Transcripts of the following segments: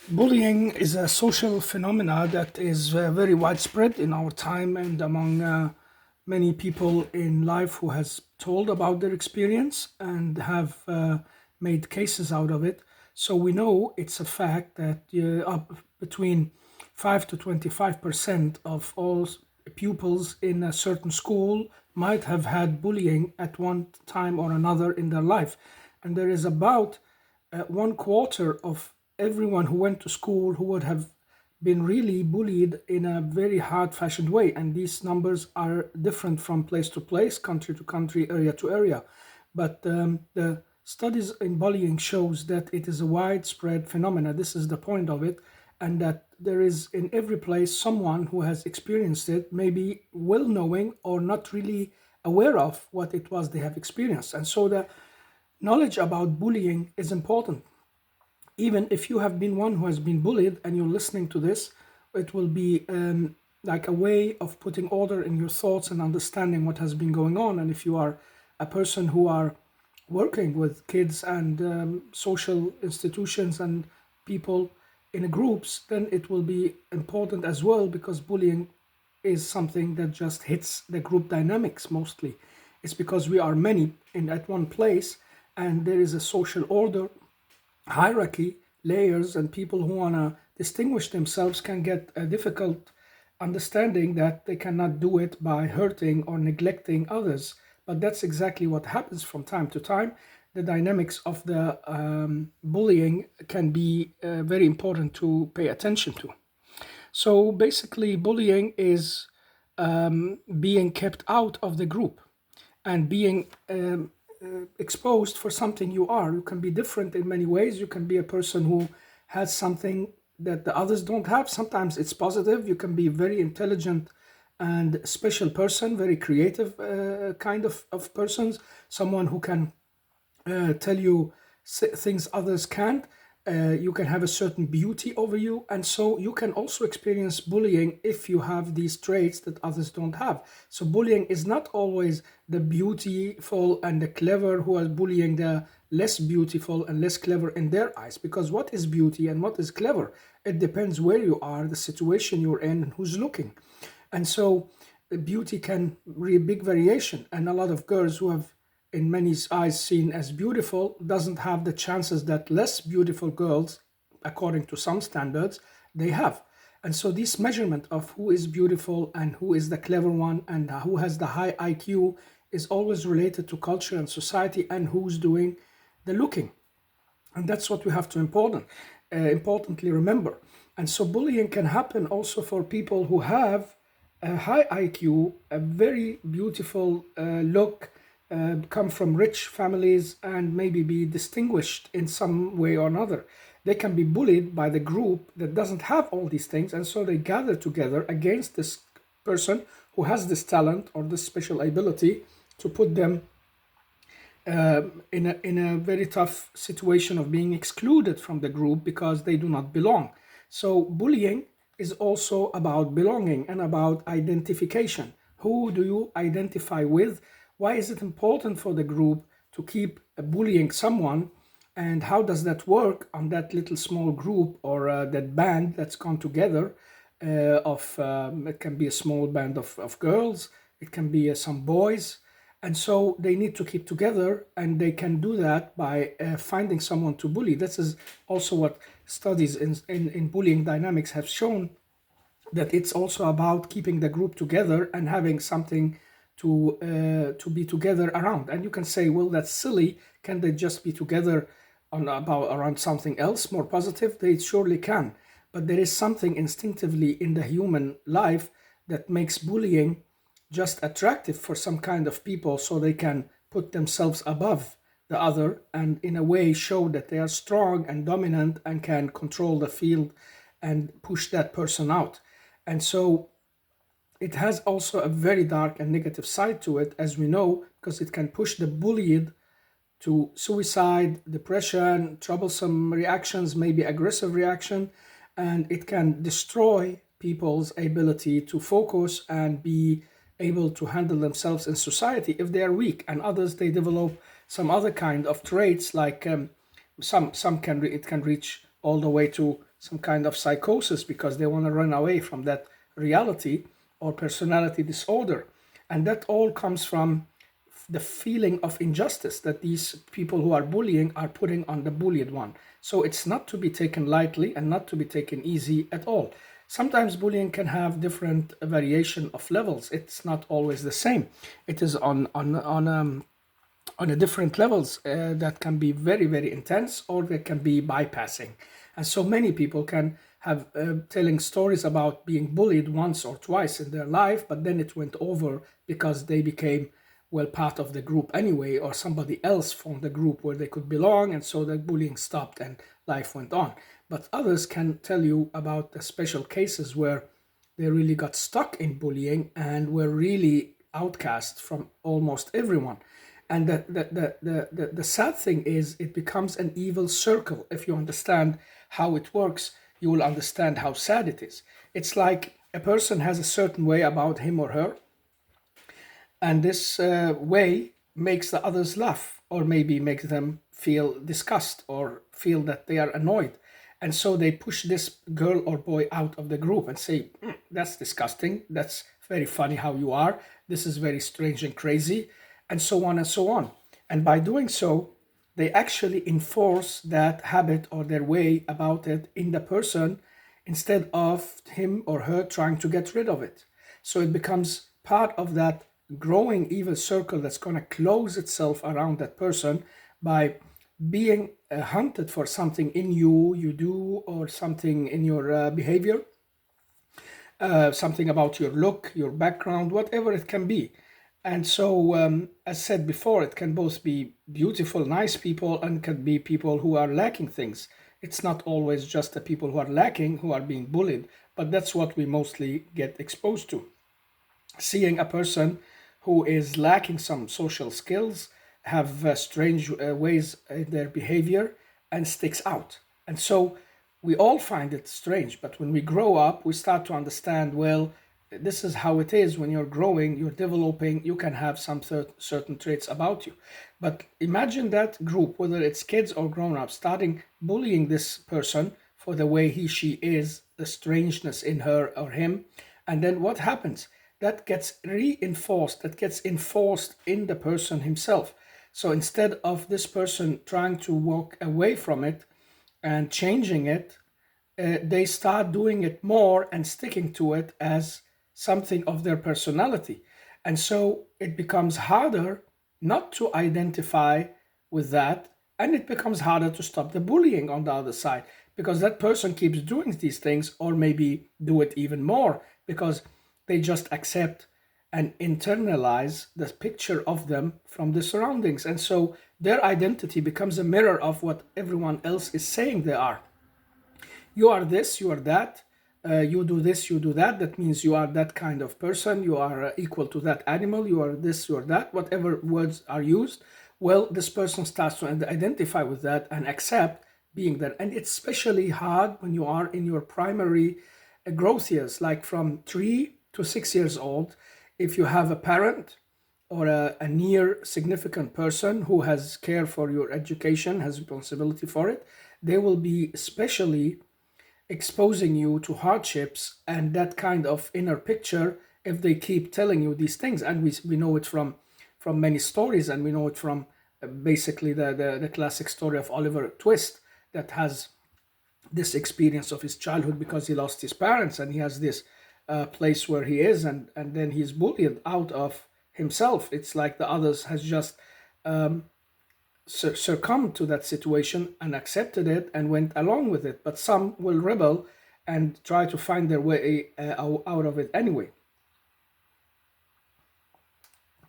Bullying is a social phenomena that is very widespread in our time and among many people in life who has told about their experience and have made cases out of it. So we know it's a fact that up between 5 to 25% of all pupils in a certain school might have had bullying at one time or another in their life. And there is about one quarter of everyone who went to school who would have been really bullied in a very hard fashioned way. And these numbers are different from place to place, country to country, area to area. But the studies in bullying shows that it is a widespread phenomena. This is the point of it, and that there is in every place someone who has experienced it, maybe well knowing or not really aware of what it was they have experienced. And so the knowledge about bullying is important. Even if you have been one who has been bullied and you're listening to this, it will be like a way of putting order in your thoughts and understanding what has been going on. And if you are a person who are working with kids and social institutions and people in groups, then it will be important as well, because bullying is something that just hits the group dynamics mostly. It's because we are many in at one place, and there is a social order, hierarchy, layers, and people who want to distinguish themselves can get a difficult understanding that they cannot do it by hurting or neglecting others. But that's exactly what happens from time to time. The dynamics of the bullying can be very important to pay attention to. So basically, bullying is being kept out of the group and being exposed for something you are. You can be different in many ways. You can be a person who has something that the others don't have. Sometimes it's positive. You can be very intelligent and special person, very creative of persons, someone who can tell you things others can't. You can have a certain beauty over you, and so you can also experience bullying if you have these traits that others don't have. So bullying is not always the beautiful and the clever who are bullying the less beautiful and less clever in their eyes, because what is beauty and what is clever, it depends where you are, the situation you're in, and who's looking. And so beauty can be a big variation, and a lot of girls who have in many eyes seen as beautiful doesn't have the chances that less beautiful girls, according to some standards, they have. And so this measurement of who is beautiful and who is the clever one and who has the high IQ is always related to culture and society and who's doing the looking. And that's what we have to importantly remember. And so bullying can happen also for people who have a high IQ, a very beautiful look, come from rich families, and maybe be distinguished in some way or another. They can be bullied by the group that doesn't have all these things, and so they gather together against this person who has this talent or this special ability to put them in a very tough situation of being excluded from the group because they do not belong. So bullying is also about belonging and about identification. Who do you identify with? Why is it important for the group to keep bullying someone? And how does that work on that little small group or that band that's gone together? It can be a small band of girls, it can be some boys, and so they need to keep together, and they can do that by finding someone to bully. This is also what studies in bullying dynamics have shown, that it's also about keeping the group together and having something to be together around. And you can say, well, that's silly. Can they just be together around something else more positive? They surely can. But there is something instinctively in the human life that makes bullying just attractive for some kind of people, so they can put themselves above the other and in a way show that they are strong and dominant and can control the field and push that person out. And so it has also a very dark and negative side to it, as we know, because it can push the bullied to suicide, depression, troublesome reactions, maybe aggressive reaction, and it can destroy people's ability to focus and be able to handle themselves in society if they are weak. And others, they develop some other kind of traits, like some can it can reach all the way to some kind of psychosis because they want to run away from that reality or personality disorder. And that all comes from the feeling of injustice that these people who are bullying are putting on the bullied one. So it's not to be taken lightly and not to be taken easy at all. Sometimes bullying can have different variation of levels. It's not always the same. It is on a different levels that can be very, very intense, or they can be bypassing. And so many people can have telling stories about being bullied once or twice in their life, but then it went over because they became, well, part of the group anyway, or somebody else formed the group where they could belong, and so the bullying stopped and life went on. But others can tell you about the special cases where they really got stuck in bullying and were really outcast from almost everyone. And the sad thing is, it becomes an evil circle. If you understand how it works, you will understand how sad it is. It's like a person has a certain way about him or her, and this way makes the others laugh, or maybe makes them feel disgust or feel that they are annoyed. And so they push this girl or boy out of the group and say, that's disgusting, that's very funny how you are, this is very strange and crazy, and so on and so on. And by doing so, they actually enforce that habit or their way about it in the person, instead of him or her trying to get rid of it. So it becomes part of that growing evil circle that's going to close itself around that person by being hunted for something in you do, or something in your behavior, something about your look, your background, whatever it can be. And so, as said before, it can both be beautiful, nice people, and can be people who are lacking things. It's not always just the people who are lacking who are being bullied, but that's what we mostly get exposed to. Seeing a person who is lacking some social skills, have strange ways in their behavior, and sticks out. And so we all find it strange, but when we grow up, we start to understand, well, this is how it is when you're growing, you're developing, you can have some certain traits about you. But imagine that group, whether it's kids or grown-ups, starting bullying this person for the way she is, the strangeness in her or him. And then what happens? That gets reinforced, that gets enforced in the person himself. So instead of this person trying to walk away from it and changing it, they start doing it more and sticking to it as something of their personality. And so it becomes harder not to identify with that, and it becomes harder to stop the bullying on the other side, because that person keeps doing these things, or maybe do it even more, because they just accept and internalize the picture of them from the surroundings. And so their identity becomes a mirror of what everyone else is saying they are. You are this, you are that, you do this, you do that. That means you are that kind of person, you are equal to that animal, you are this, you are that, whatever words are used. Well, this person starts to identify with that and accept being there. And it's especially hard when you are in your primary growth years, like from 3 to 6 years old. If you have a parent or a near significant person who has care for your education, has responsibility for it, they will be especially exposing you to hardships and that kind of inner picture if they keep telling you these things. And we know it from many stories, and we know it from basically the classic story of Oliver Twist, that has this experience of his childhood because he lost his parents, and he has this place where he is, and then he's bullied out of himself. It's like the others has just succumbed to that situation and accepted it and went along with it. But some will rebel and try to find their way out of it anyway.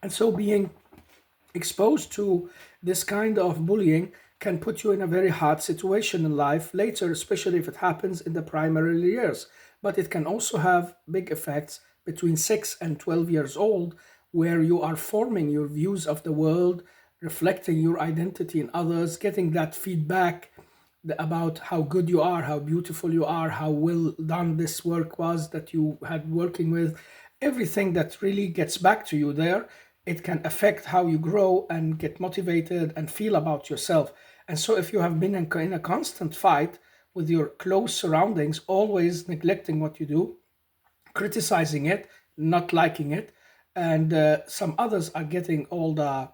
And so being exposed to this kind of bullying can put you in a very hard situation in life later, especially if it happens in the primary years. But it can also have big effects between 6 and 12 years old, where you are forming your views of the world, reflecting your identity in others, getting that feedback about how good you are, how beautiful you are, how well done this work was that you had working with. Everything that really gets back to you there, it can affect how you grow and get motivated and feel about yourself. And so if you have been in a constant fight with your close surroundings, always neglecting what you do, criticizing it, not liking it, and some others are getting all the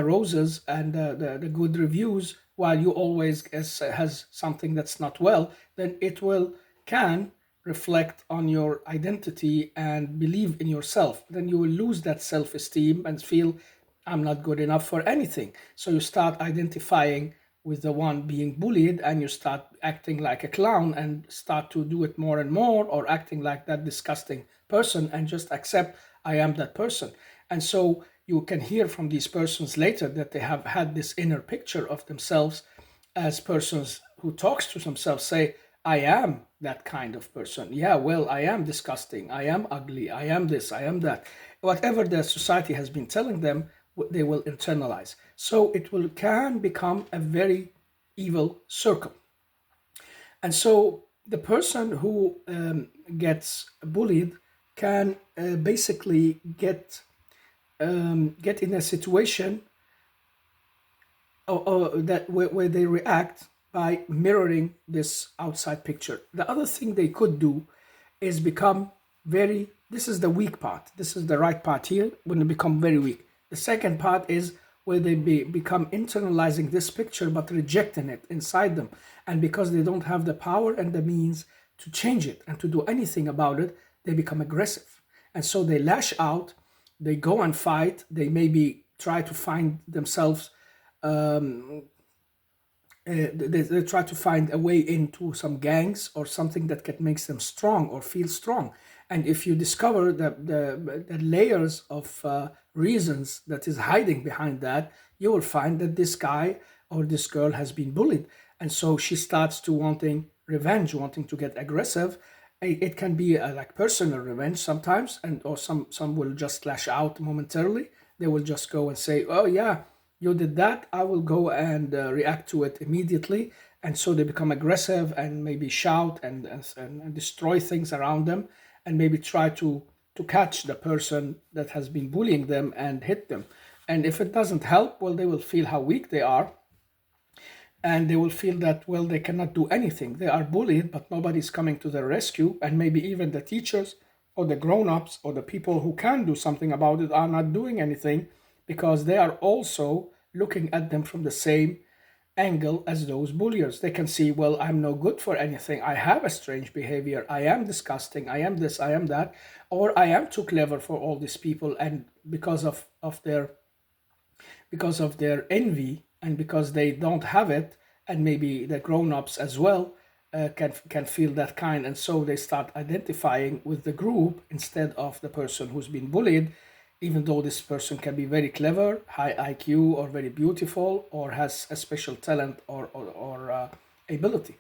roses and the good reviews, while you always has something that's not well, then it will can reflect on your identity and believe in yourself. Then you will lose that self-esteem and feel I'm not good enough for anything. So you start identifying with the one being bullied and you start acting like a clown and start to do it more and more, or acting like that disgusting person and just accept I am that person. And so you can hear from these persons later that they have had this inner picture of themselves as persons who talks to themselves, say, I am that kind of person. Yeah, well, I am disgusting. I am ugly. I am this. I am that. Whatever the society has been telling them, they will internalize. So it will can become a very evil circle. And so the person who gets bullied can basically get in a situation that where they react by mirroring this outside picture. The other thing they could do is become very, this is the weak part. This is the right part here when they become very weak. The second part is where they become internalizing this picture but rejecting it inside them. And because they don't have the power and the means to change it and to do anything about it, they become aggressive. And so they lash out, they go and fight, they maybe try to find themselves they try to find a way into some gangs or something that can makes them strong or feel strong. And if you discover the layers of reasons that is hiding behind that, you will find that this guy or this girl has been bullied. And so she starts to wanting revenge, wanting to get aggressive. It can be like personal revenge sometimes, and or some will just lash out momentarily. They will just go and say, "Oh yeah, you did that. I will go and react to it immediately." And so they become aggressive and maybe shout and destroy things around them, and maybe try to catch the person that has been bullying them and hit them. And if it doesn't help, well, they will feel how weak they are, and they will feel that, well, they cannot do anything. They are bullied, but nobody's coming to their rescue, and maybe even the teachers or the grown-ups or the people who can do something about it are not doing anything, because they are also looking at them from the same angle as those bulliers. They can see, well, I'm no good for anything. I have a strange behavior. I am disgusting. I am this, I am that, or I am too clever for all these people. And because of their envy and because they don't have it, and maybe the grown-ups as well can feel that kind, and so they start identifying with the group instead of the person who's been bullied, even though this person can be very clever, high IQ, or very beautiful, or has a special talent or ability.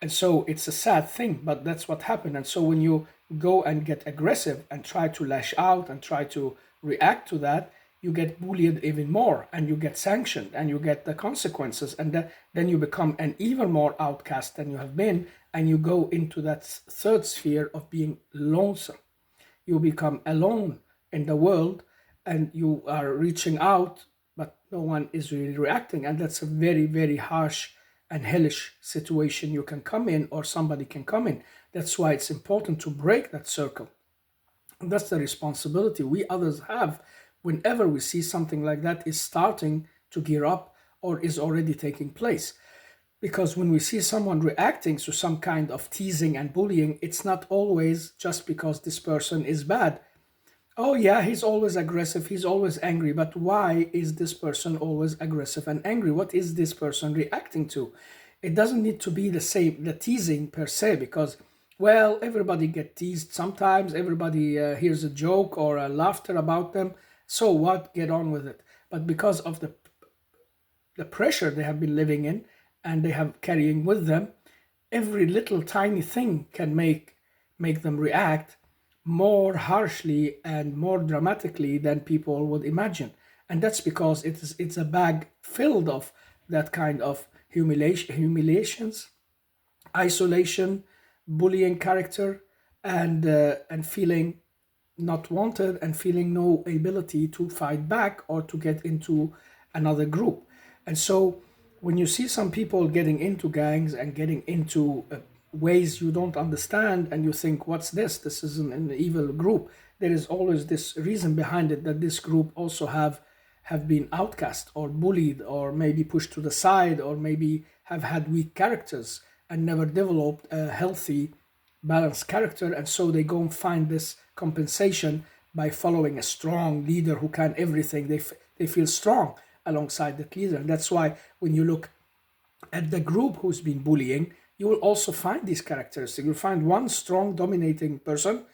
And so it's a sad thing, but that's what happened. And so when you go and get aggressive and try to lash out and try to react to that, you get bullied even more, and you get sanctioned, and you get the consequences, and then you become an even more outcast than you have been, and you go into that third sphere of being lonesome. You become alone in the world, and you are reaching out, but no one is really reacting. And that's a very, very harsh and hellish situation you can come in, or somebody can come in. That's why it's important to break that circle. And that's the responsibility we others have whenever we see something like that is starting to gear up or is already taking place. Because when we see someone reacting to some kind of teasing and bullying, it's not always just because this person is bad. Oh, yeah, he's always aggressive, he's always angry, but why is this person always aggressive and angry? What is this person reacting to? It doesn't need to be the same, the teasing per se, because, well, everybody get teased sometimes, everybody hears a joke or a laughter about them, so what, get on with it. But because of the pressure they have been living in and they have carrying with them, every little tiny thing can make them react more harshly and more dramatically than people would imagine. And that's because it's a bag filled of that kind of humiliations, isolation, bullying character, and feeling not wanted, and feeling no ability to fight back or to get into another group. And so when you see some people getting into gangs and getting into ways you don't understand, and you think, what's this? This is an evil group. There is always this reason behind it, that this group also have been outcast or bullied or maybe pushed to the side, or maybe have had weak characters and never developed a healthy, balanced character. And so they go and find this compensation by following a strong leader who can everything. They feel strong alongside that leader. And that's why when you look at the group who's been bullying, you will also find these characteristics. You'll find one strong, dominating person.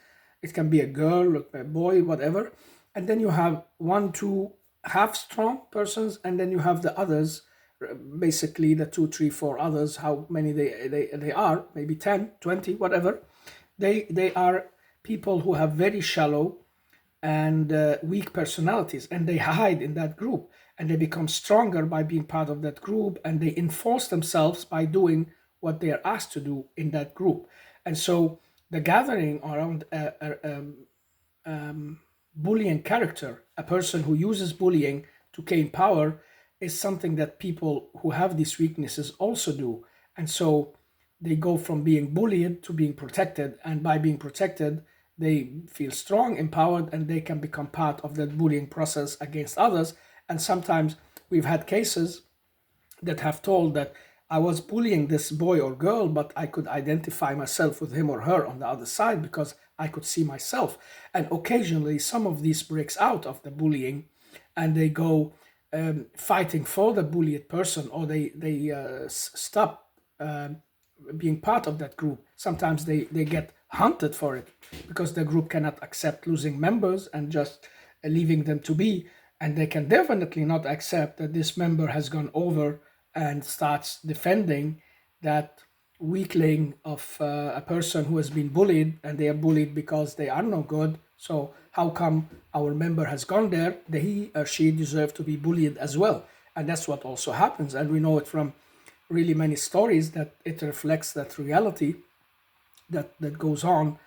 It can be a girl, a boy, whatever. And then you have one, two half strong persons, and then you have the others, basically the two, three, four others, how many they are, maybe 10, 20, whatever. They are people who have very shallow and weak personalities, and they hide in that group, and they become stronger by being part of that group, and they enforce themselves by doing what they are asked to do in that group. And so the gathering around bullying character, a person who uses bullying to gain power, is something that people who have these weaknesses also do. And so they go from being bullied to being protected, and by being protected, they feel strong, empowered, and they can become part of that bullying process against others. And sometimes we've had cases that have told that I was bullying this boy or girl, but I could identify myself with him or her on the other side because I could see myself. And occasionally, some of these breaks out of the bullying, and they go fighting for the bullied person, or they stop being part of that group. Sometimes they get hunted for it because the group cannot accept losing members and just leaving them to be. And they can definitely not accept that this member has gone over and starts defending that weakling of a person who has been bullied, and they are bullied because they are no good. So how come our member has gone there? He or she deserves to be bullied as well. And that's what also happens. And we know it from really many stories that it reflects that reality that goes on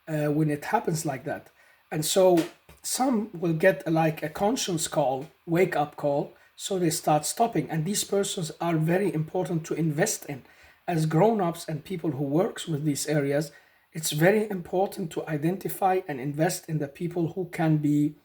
when it happens like that. And so some will get like a conscience call, wake up call, so they start stopping. And these persons are very important to invest in. As grown-ups and people who works with these areas, it's very important to identify and invest in the people who can be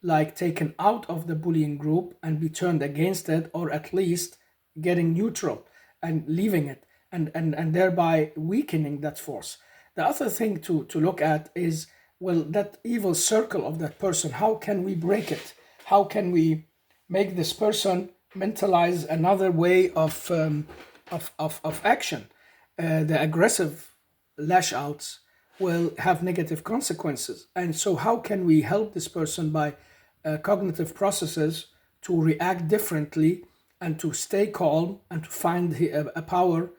like taken out of the bullying group and be turned against it, or at least getting neutral and leaving it, and thereby weakening that force. The other thing to look at is, well, that evil circle of that person, how can we break it? How can we make this person mentalize another way of action? The aggressive lash outs will have negative consequences. And so, how can we help this person by cognitive processes to react differently and to stay calm and to find a power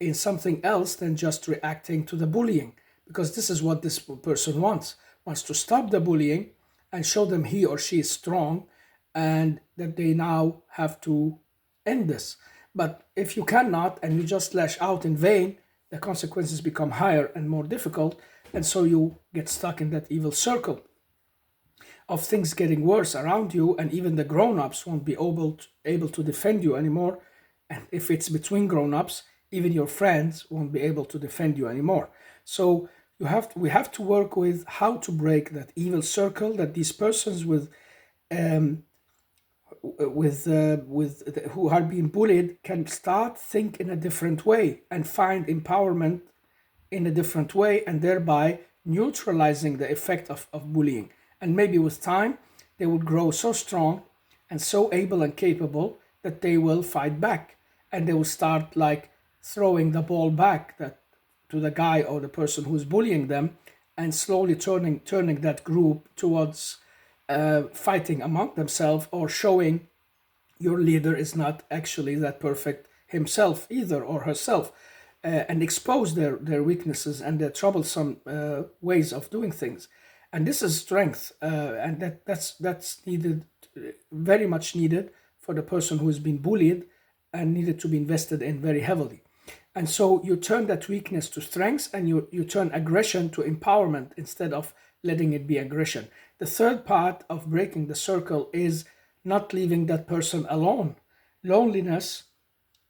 in something else than just reacting to the bullying? Because this is what this person wants to stop the bullying and show them he or she is strong, and that they now have to end this. But if you cannot and you just lash out in vain, the consequences become higher and more difficult, and so you get stuck in that evil circle of things getting worse around you, and even the grown-ups won't be able to defend you anymore. And if it's between grown-ups, even your friends won't be able to defend you anymore. So we have to work with how to break that evil circle, that these persons who are being bullied can start think in a different way and find empowerment in a different way, and thereby neutralizing the effect of bullying. And maybe with time, they will grow so strong and so able and capable that they will fight back, and they will start like throwing the ball back to the guy or the person who's bullying them, and slowly turning that group towards fighting among themselves, or showing your leader is not actually that perfect himself either, or herself, and expose their weaknesses and their troublesome ways of doing things. And this is strength, and that's needed, very much needed for the person who has been bullied, and needed to be invested in very heavily. And so you turn that weakness to strength, and you turn aggression to empowerment instead of letting it be aggression. The third part of breaking the circle is not leaving that person alone. Loneliness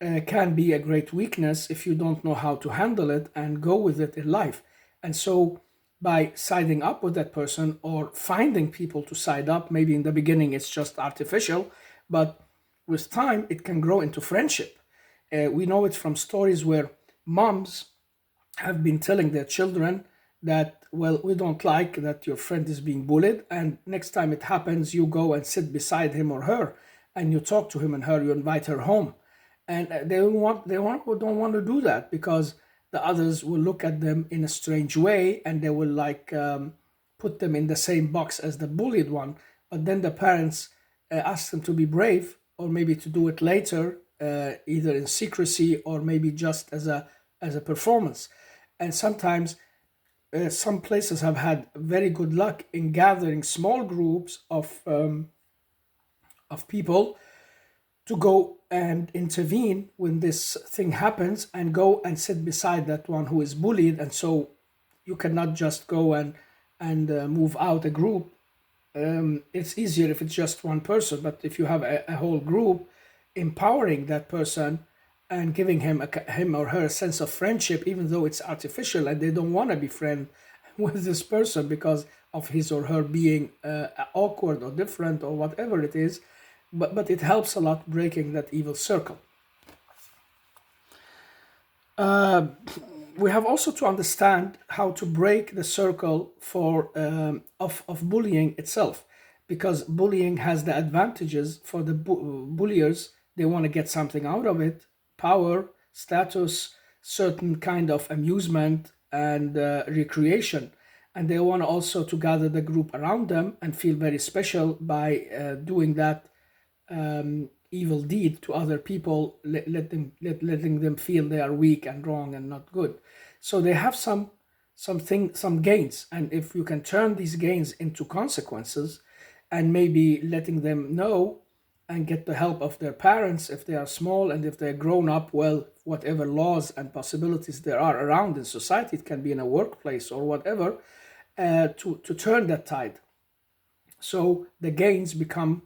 can be a great weakness if you don't know how to handle it and go with it in life. And so, by siding up with that person or finding people to side up, maybe in the beginning it's just artificial, but with time it can grow into friendship. We know it from stories where moms have been telling their children that, well, we don't like that your friend is being bullied, and next time it happens, you go and sit beside him or her, and you talk to him and her, you invite her home. And don't want to do that because the others will look at them in a strange way, and they will put them in the same box as the bullied one. But then the parents ask them to be brave, or maybe to do it later, either in secrecy or maybe just as a performance. And sometimes some places have had very good luck in gathering small groups of people to go and intervene when this thing happens, and go and sit beside that one who is bullied. And so you cannot just go and move out a group. It's easier if it's just one person, but if you have a whole group, empowering that person and giving him or her a sense of friendship, even though it's artificial and they don't want to be friend with this person because of his or her being awkward or different or whatever it is, but it helps a lot breaking that evil circle. We have also to understand how to break the circle of bullying itself, because bullying has the advantages for the bulliers. They want to get something out of it: power, status, certain kind of amusement, and recreation. And they want also to gather the group around them and feel very special by doing that evil deed to other people, letting them feel they are weak and wrong and not good. So they have some gains, and if you can turn these gains into consequences, and maybe letting them know and get the help of their parents if they are small, and if they're grown up, well, whatever laws and possibilities there are around in society, it can be in a workplace or whatever, to turn that tide. So the gains become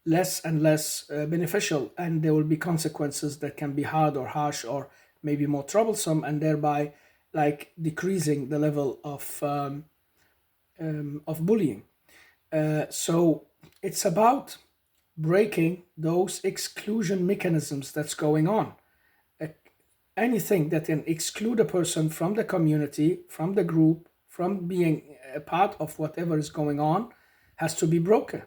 less and less beneficial, and there will be consequences that can be hard or harsh or maybe more troublesome, and thereby like decreasing the level of bullying. So it's about breaking those exclusion mechanisms that's going on. Uh, Anything that can exclude a person from the community, from the group, from being a part of whatever is going on, has to be broken.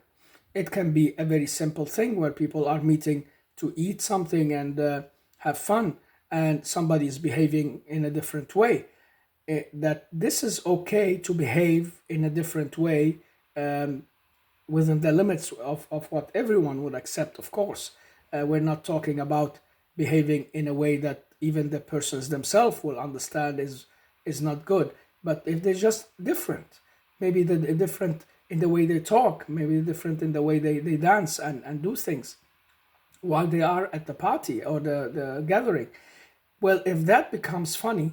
It can be a very simple thing where people are meeting to eat something and have fun, and somebody is behaving in a different way. That this is okay to behave in a different way, within the limits of what everyone would accept, of course. We're not talking about behaving in a way that even the persons themselves will understand is not good. But if they're just different, maybe they're different in the way they talk, maybe they're different in the way they dance and do things while they are at the party or the gathering. Well, if that becomes funny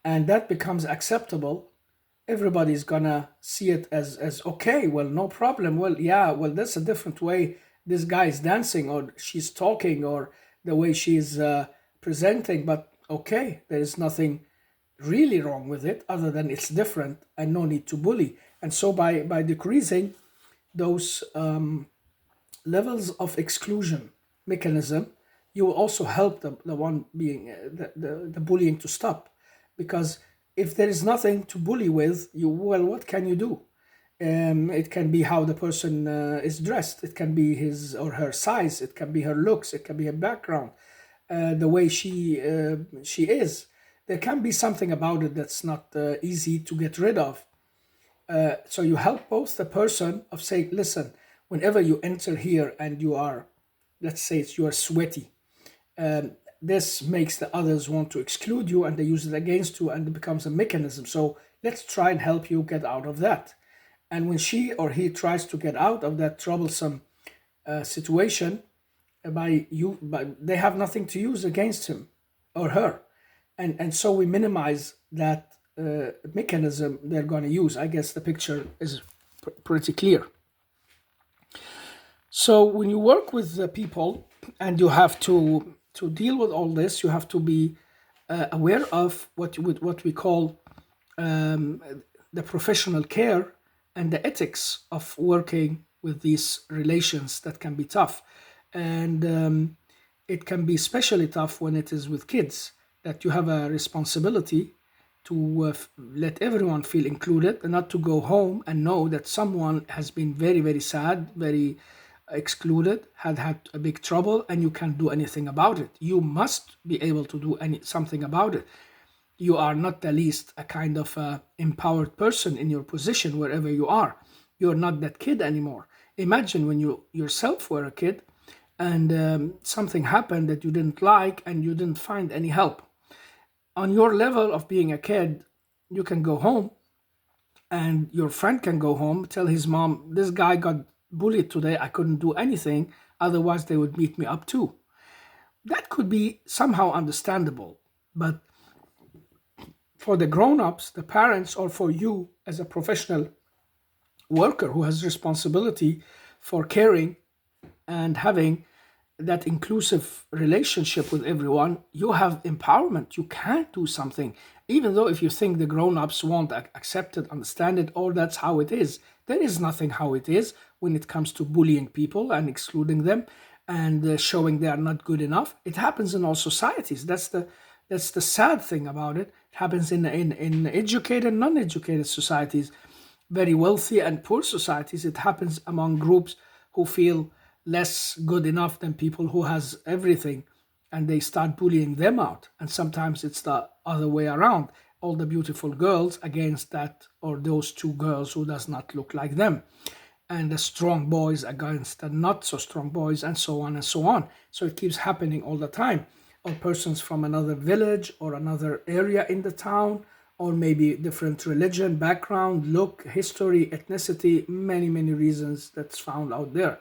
and that becomes acceptable, everybody's gonna see it as okay. Well, no problem. Well, yeah, well, that's a different way this guy is dancing or she's talking or the way she's presenting, but okay, there is nothing really wrong with it other than it's different and no need to bully. And so by decreasing those levels of exclusion mechanism, you will also help the one being the bullying to stop. Because if there is nothing to bully with, well, what can you do? It can be how the person is dressed, it can be his or her size, it can be her looks, it can be her background, the way she is. There can be something about it that's not easy to get rid of. So you help both the person of saying, listen, whenever you enter here and you are, let's say you are sweaty, this makes the others want to exclude you, and they use it against you, and it becomes a mechanism. So let's try and help you get out of that. And when she or he tries to get out of that troublesome situation, they have nothing to use against him or her, and so we minimize that mechanism they're going to use. I guess the picture is pretty clear. So when you work with the people and you have to to deal with all this, you have to be aware of what we call um, the professional care and the ethics of working with these relations that can be tough. And it can be especially tough when it is with kids, that you have a responsibility to let everyone feel included and not to go home and know that someone has been very, very sad, very excluded, had a big trouble, and you can't do anything about it. You must be able to do something about it. You are not the least a kind of empowered person in your position wherever you are. You're not that kid anymore. Imagine when you yourself were a kid and something happened that you didn't like and you didn't find any help. On your level of being a kid, you can go home and your friend can go home, tell his mom, this guy got bullied today, I couldn't do anything, otherwise they would beat me up too. That could be somehow understandable, but for the grown-ups, the parents, or for you as a professional worker who has responsibility for caring and having that inclusive relationship with everyone, you have empowerment. You can do something, even though if you think the grown-ups won't accept it, understand it, or that's how it is. There is nothing how it is when it comes to bullying people and excluding them and showing they are not good enough. It happens in all societies. That's the sad thing about it. It happens in educated, non-educated societies, very wealthy and poor societies. It happens among groups who feel less good enough than people who has everything, and they start bullying them out. And sometimes it's the other way around, all the beautiful girls against that or those two girls who does not look like them, and the strong boys against the not so strong boys, and so on and so on. So it keeps happening all the time. Or persons from another village or another area in the town, or maybe different religion, background, look, history, ethnicity, many, many reasons that's found out there.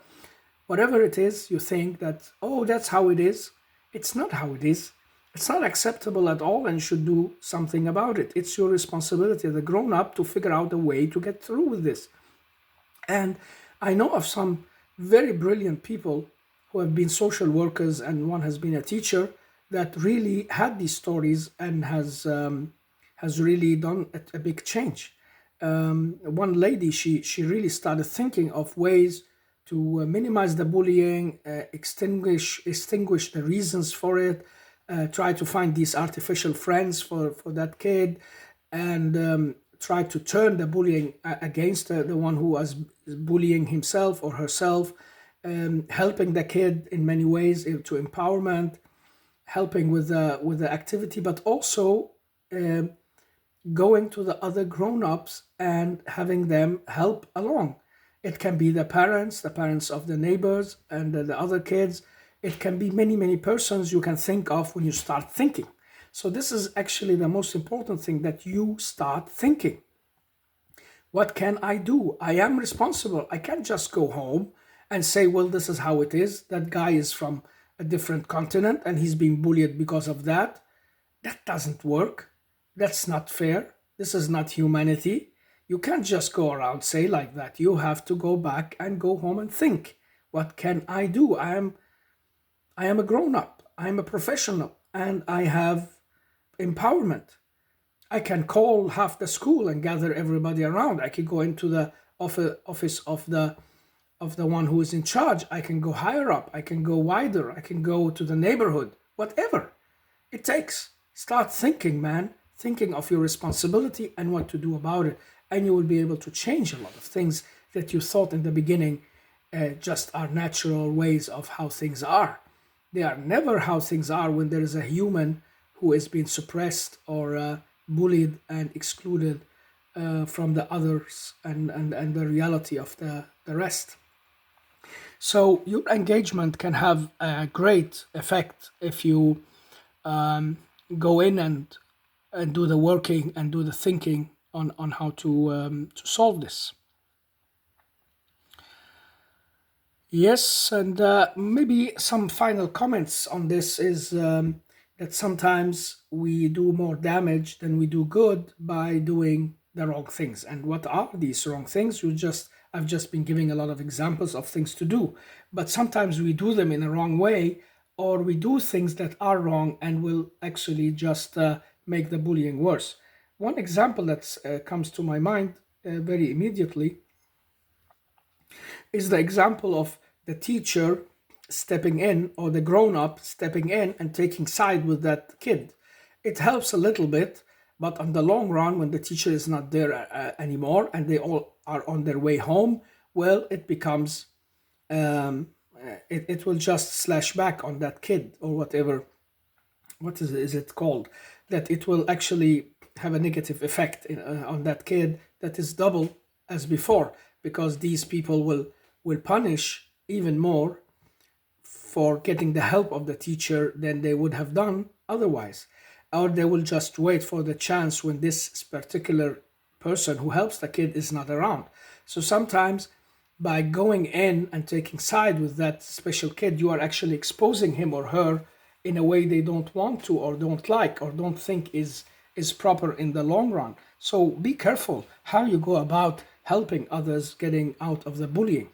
Whatever it is, you think that, oh, that's how it is. It's not how it is. It's not acceptable at all, and you should do something about it. It's your responsibility as a grown up to figure out a way to get through with this. And I know of some very brilliant people who have been social workers, and one has been a teacher that really had these stories and has really done a big change. One lady, she really started thinking of ways to minimize the bullying, extinguish the reasons for it, try to find these artificial friends for that kid, and try to turn the bullying against the one who was bullying himself or herself, helping the kid in many ways to empowerment, helping with the activity, but also going to the other grown-ups and having them help along. It can be the parents of the neighbors and the other kids. It can be many, many persons you can think of when you start thinking. So this is actually the most important thing, that you start thinking. What can I do? I am responsible. I can't just go home and say, well, this is how it is. That guy is from a different continent and he's being bullied because of that. That doesn't work. That's not fair. This is not humanity. You can't just go around say like that. You have to go back and go home and think. What can I do? I am a grown up. I am a professional, and I have empowerment. I can call half the school and gather everybody around. I can go into the office of the one who is in charge. I can go higher up. I can go wider. I can go to the neighborhood. Whatever it takes. Start thinking, man. Thinking of your responsibility and what to do about it. And you will be able to change a lot of things that you thought in the beginning just are natural ways of how things are. They are never how things are when there is a human who is being suppressed or bullied and excluded from the others and the reality of the rest. So your engagement can have a great effect if you go in and do the working and do the thinking on how to solve this. Yes, and maybe some final comments on this is that sometimes we do more damage than we do good by doing the wrong things. And what are these wrong things? I've just been giving a lot of examples of things to do, but sometimes we do them in a wrong way, or we do things that are wrong and will actually just make the bullying worse. One example that comes to my mind very immediately is the example of the teacher stepping in or the grown up stepping in and taking side with that kid. It helps a little bit, but on the long run, when the teacher is not there anymore and they all are on their way home, well, it becomes, it will just slash back on that kid or whatever. What is it called? That it will actually have a negative effect on that kid that is double as before, because these people will punish even more for getting the help of the teacher than they would have done otherwise. Or they will just wait for the chance when this particular person who helps the kid is not around. So sometimes by going in and taking side with that special kid, you are actually exposing him or her in a way they don't want to or don't like or don't think is proper in the long run. So be careful how you go about helping others getting out of the bullying.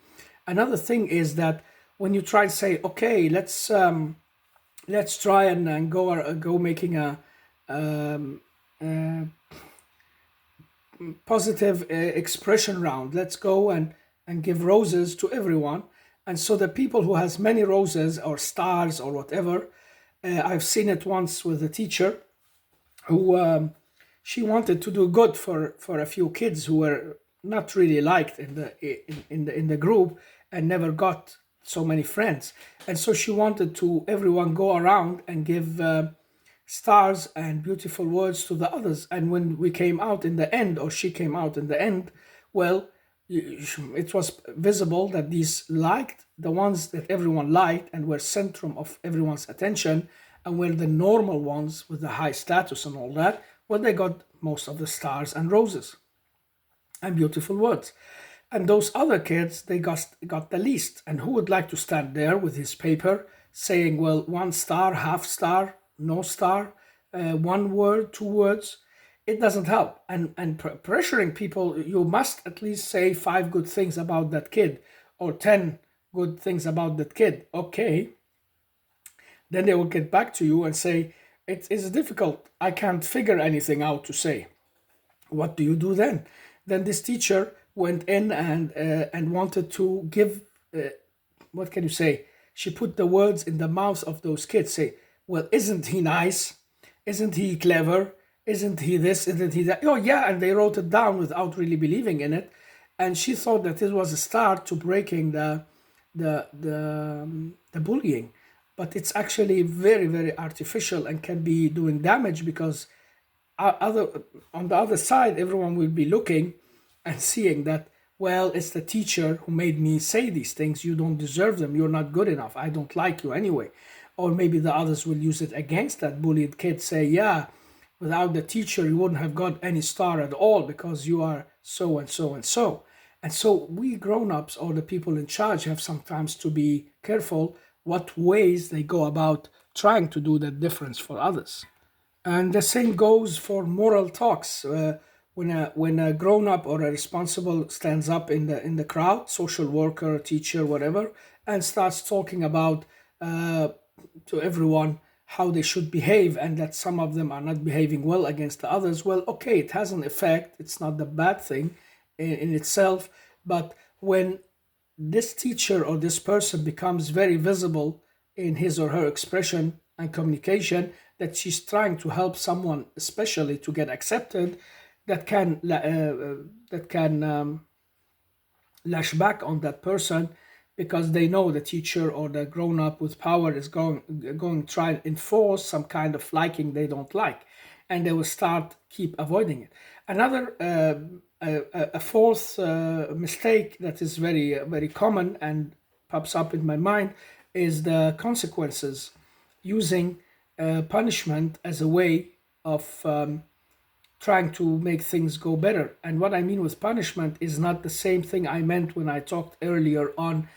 Another thing is that when you try to say, okay, let's try and go making a positive expression round. Let's go and give roses to everyone. And so the people who has many roses or stars or whatever, I've seen it once with a teacher who she wanted to do good for a few kids who were not really liked in the group and never got so many friends. And so she wanted to everyone go around and give stars and beautiful words to the others. And when we came out in the end, or she came out in the end, well, it was visible that these liked the ones that everyone liked and were centrum of everyone's attention, and were the normal ones with the high status and all that, well, they got most of the stars and roses and beautiful words. And those other kids, they got the least. And who would like to stand there with his paper saying, well, 1 star, half star, no star, 1 word, 2 words? It doesn't help. And pressuring people, you must at least say 5 good things about that kid or 10 good things about that kid. Okay. Then they will get back to you and say, it is difficult. I can't figure anything out to say. What do you do then? Then this teacher went in and wanted to give, what can you say? She put the words in the mouths of those kids. Say, well, isn't he nice? Isn't he clever? Isn't he this? Isn't he that? Oh yeah, and they wrote it down without really believing in it. And she thought that it was a start to breaking the bullying. But it's actually very, very artificial and can be doing damage, because on the other side, everyone will be looking and seeing that, well, it's the teacher who made me say these things. You don't deserve them. You're not good enough. I don't like you anyway. Or maybe the others will use it against that bullied kid, say, yeah, without the teacher, you wouldn't have got any star at all because you are so and so and so. And so we grown-ups or the people in charge have sometimes to be careful what ways they go about trying to do that difference for others. And the same goes for moral talks. When a grown up or a responsible stands up in the crowd, social worker, teacher, whatever, and starts talking about to everyone how they should behave, and that some of them are not behaving well against the others. Well, okay, it has an effect. It's not the bad thing in itself, but when this teacher or this person becomes very visible in his or her expression and communication, that she's trying to help someone especially to get accepted, that can lash back on that person, because they know the teacher or the grown up with power is going to try and enforce some kind of liking they don't like, and they will start keep avoiding it. Another a fourth mistake that is very very common and pops up in my mind is the consequences, using punishment as a way of trying to make things go better. And what I mean with punishment is not the same thing I meant when I talked earlier on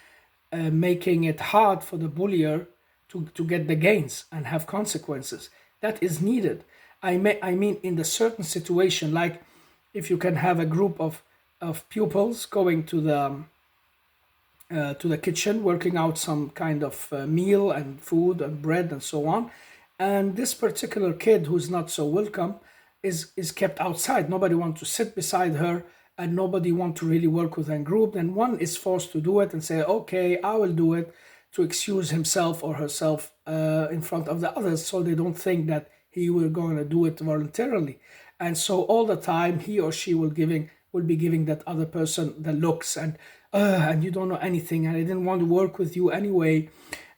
making it hard for the bullier to get the gains and have consequences. That is needed. I mean in the certain situation, like if you can have a group of pupils going to to the kitchen, working out some kind of meal and food and bread and so on. And this particular kid who's not so welcome is kept outside. Nobody wants to sit beside her, and nobody wants to really work with a group. Then one is forced to do it and say, "Okay, I will do it," to excuse himself or herself in front of the others, so they don't think that he will going to do it voluntarily. And so all the time he or she will be giving that other person the looks, and you don't know anything, and I didn't want to work with you anyway.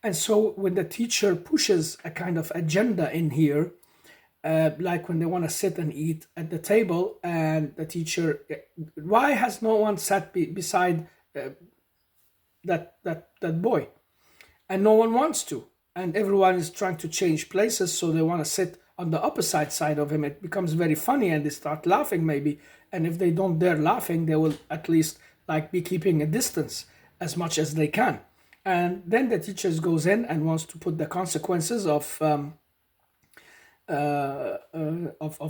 And so when the teacher pushes a kind of agenda in here, like when they want to sit and eat at the table, and the teacher, why has no one sat beside that boy? And no one wants to, and everyone is trying to change places, so they want to sit on the opposite side of him. It becomes very funny, and they start laughing maybe, and if they don't dare laughing, they will at least like be keeping a distance as much as they can. And then the teacher goes in and wants to put the consequences of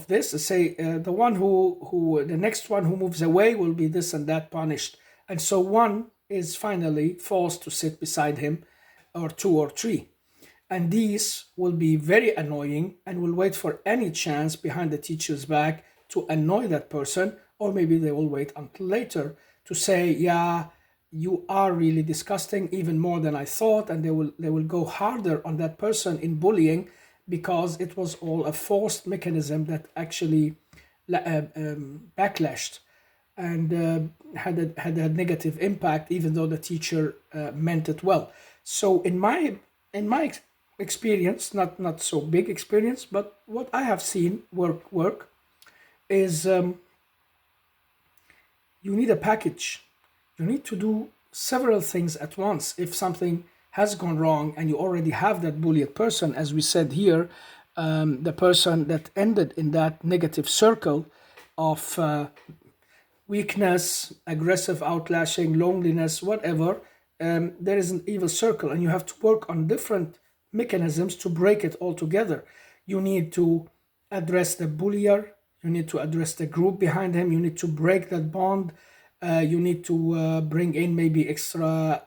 this. Say the one who the next one who moves away will be this and that punished, and so one is finally forced to sit beside him, or two or three. And these will be very annoying and will wait for any chance behind the teacher's back to annoy that person, or maybe they will wait until later to say, "Yeah, you are really disgusting, even more than I thought," and they will go harder on that person in bullying, because it was all a forced mechanism that actually backlashed and had a negative impact, even though the teacher meant it well. So in my experience, not so big experience, but what I have seen work is, you need a package. You need to do several things at once. If something has gone wrong and you already have that bullied person, as we said here, the person that ended in that negative circle of weakness, aggressive outlashing, loneliness, whatever, there is an evil circle, and you have to work on different mechanisms to break it all together. You need to address the bullier, you need to address the group behind him, you need to break that bond, you need to bring in maybe extra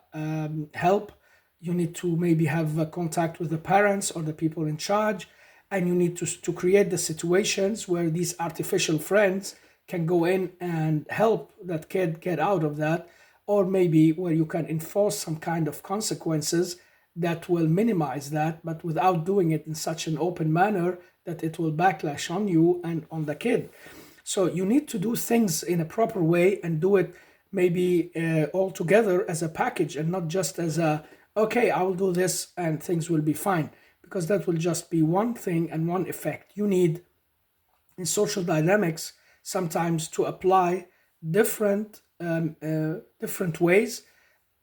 help, you need to maybe have contact with the parents or the people in charge, and you need to create the situations where these artificial friends can go in and help that kid get out of that, or maybe where you can enforce some kind of consequences that will minimize that, but without doing it in such an open manner that it will backlash on you and on the kid. So you need to do things in a proper way and do it maybe all together as a package, and not just as a, okay, I will do this and things will be fine, because that will just be one thing and one effect. You need, in social dynamics, sometimes to apply different different ways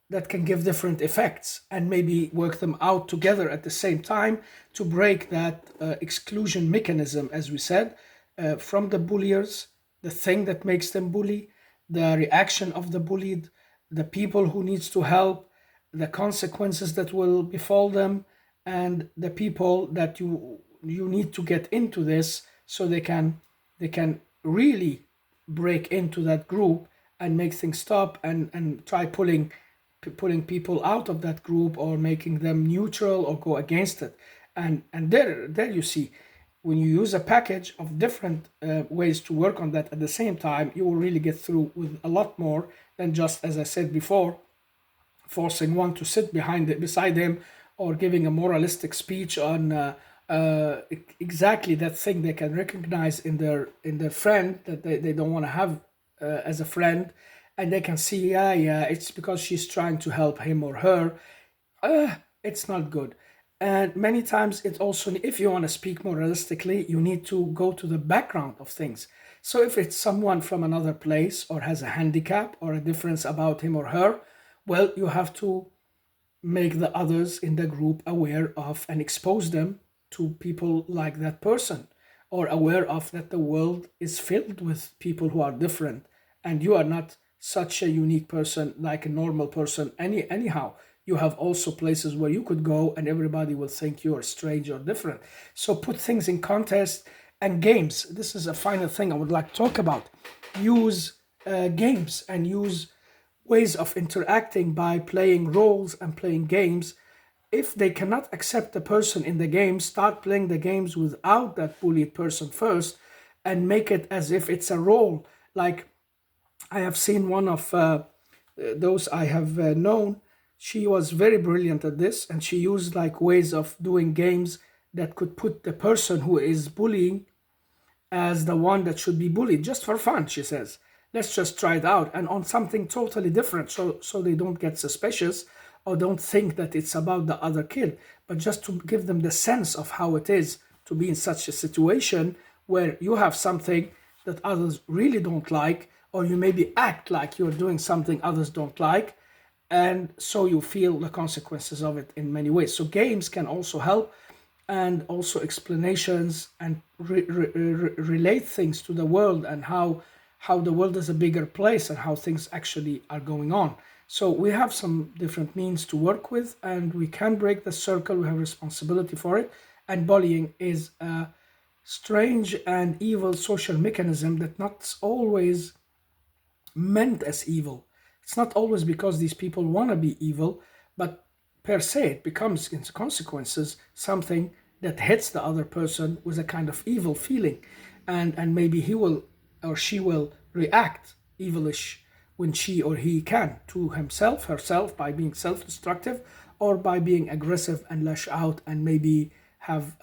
that can give different effects, and maybe work them out together at the same time to break that exclusion mechanism, as we said, from the bulliers, the thing that makes them bully, the reaction of the bullied, the people who needs to help, the consequences that will befall them, and the people that you need to get into this, so they can really break into that group and make things stop, and try pulling people out of that group, or making them neutral or go against it. And there you see, when you use a package of different ways to work on that at the same time, you will really get through with a lot more than just, as I said before, forcing one to sit beside him, or giving a moralistic speech on exactly that thing they can recognize in their friend that they don't want to have as a friend, and they can see, yeah, it's because she's trying to help him or her. It's not good. And many times it also, if you want to speak more realistically, you need to go to the background of things. So if it's someone from another place, or has a handicap or a difference about him or her, well, you have to make the others in the group aware of and expose them to people like that person, or aware of that the world is filled with people who are different, and you are not such a unique person like a normal person anyhow. You have also places where you could go and everybody will think you are strange or different. So put things in context. And games, this is a final thing I would like to talk about. Use games, and use ways of interacting by playing roles and playing games. If they cannot accept the person in the game, start playing the games without that bullied person first and make it as if it's a role. Like I have seen one of those I have known. She was very brilliant at this, and she used like ways of doing games that could put the person who is bullying as the one that should be bullied just for fun, she says. Let's just try it out and on something totally different so they don't get suspicious or don't think that it's about the other kid, but just to give them the sense of how it is to be in such a situation where you have something that others really don't like, or you maybe act like you're doing something others don't like, and so you feel the consequences of it in many ways. So games can also help, and also explanations and relate things to the world and how the world is a bigger place and how things actually are going on. So we have some different means to work with, and we can break the circle. We have responsibility for it, and bullying is a strange and evil social mechanism that not always meant as evil. It's not always because these people want to be evil, but per se, it becomes, in consequences, something that hits the other person with a kind of evil feeling. And maybe he will or she will react evilish when she or he can to himself, herself, by being self destructive or by being aggressive and lash out and maybe have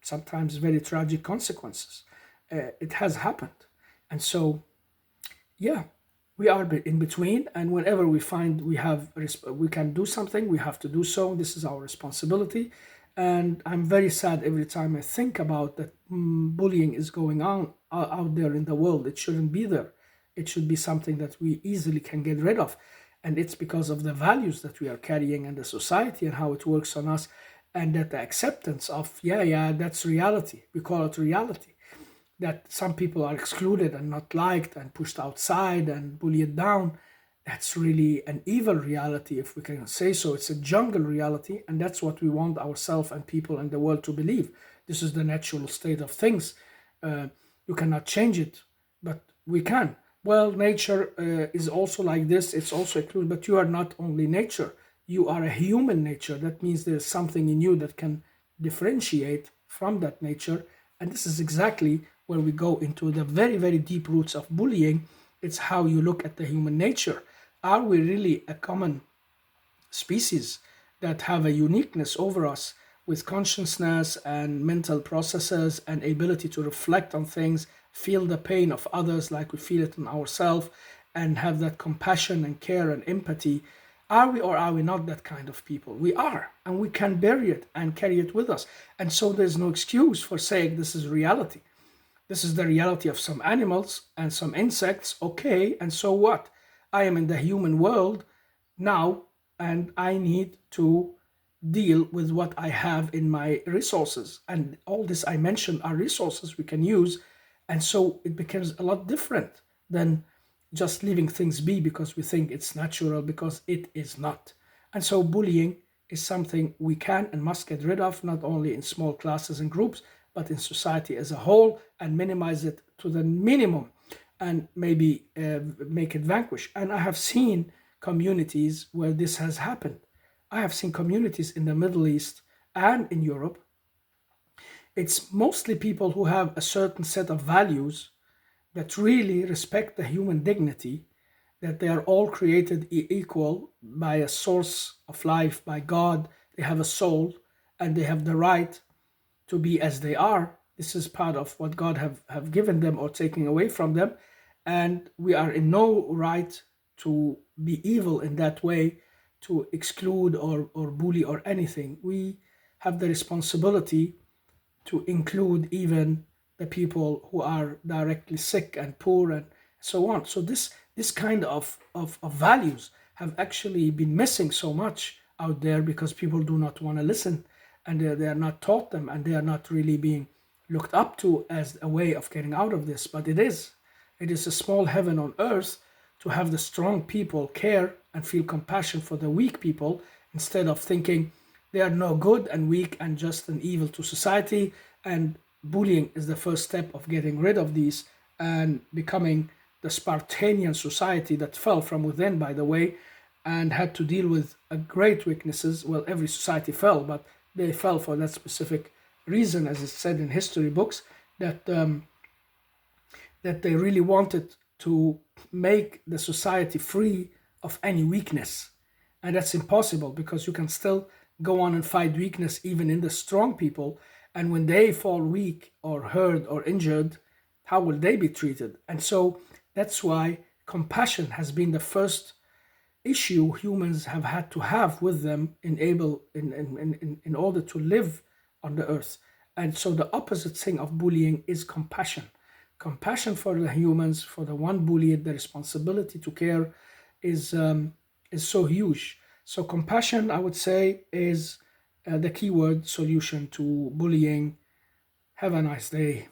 sometimes very tragic consequences. It has happened. And so yeah, we are in between, and whenever we find we can do something, we have to do so. This is our responsibility, and I'm very sad every time I think about that. Bullying is going on out there in the world. It shouldn't be there. It should be something that we easily can get rid of, and it's because of the values that we are carrying and the society and how it works on us, and that the acceptance of yeah, that's reality. We call it reality, that some people are excluded and not liked and pushed outside and bullied down. That's really an evil reality, if we can say so. It's a jungle reality, and that's what we want ourselves and people in the world to believe. This is the natural state of things. You cannot change it, but we can. Well, nature is also like this. It's also included, but you are not only nature. You are a human nature. That means there's something in you that can differentiate from that nature. And this is exactly where we go into the very, very deep roots of bullying. It's how you look at the human nature. Are we really a common species that have a uniqueness over us with consciousness and mental processes and ability to reflect on things, feel the pain of others like we feel it in ourselves, and have that compassion and care and empathy? Are we or are we not that kind of people? We are, and we can bury it and carry it with us. And so there's no excuse for saying this is reality. This is the reality of some animals and some insects. Okay, and so what? I am in the human world now, and I need to deal with what I have in my resources. And all this I mentioned are resources we can use. And so it becomes a lot different than just leaving things be because we think it's natural, because it is not. And so bullying is something we can and must get rid of, not only in small classes and groups, but in society as a whole, and minimize it to the minimum, and maybe make it vanquish. And I have seen communities where this has happened. I have seen communities in the Middle East and in Europe. It's mostly people who have a certain set of values that really respect the human dignity, that they are all created equal by a source of life, by God. They have a soul and they have the right to be as they are. This is part of what God have given them or taken away from them. And we are in no right to be evil in that way, to exclude or bully or anything. We have the responsibility to include even the people who are directly sick and poor and so on. So this kind of values have actually been missing so much out there because people do not want to listen, and they are not taught them, and they are not really being looked up to as a way of getting out of this. But it is. It is a small heaven on earth to have the strong people care and feel compassion for the weak people, instead of thinking they are no good and weak and just an evil to society. And bullying is the first step of getting rid of these and becoming the Spartanian society that fell from within, by the way, and had to deal with great weaknesses. Well, every society fell, but they fell for that specific reason, as it's said in history books, that that they really wanted to make the society free of any weakness. And that's impossible because you can still go on and fight weakness even in the strong people. And when they fall weak or hurt or injured, how will they be treated? And so that's why compassion has been the first issue humans have had to have with them in order to live on the earth. And so the opposite thing of bullying is compassion. Compassion for the humans, for the one bullied, the responsibility to care is so huge. So compassion, I would say, is the keyword solution to bullying. Have a nice day.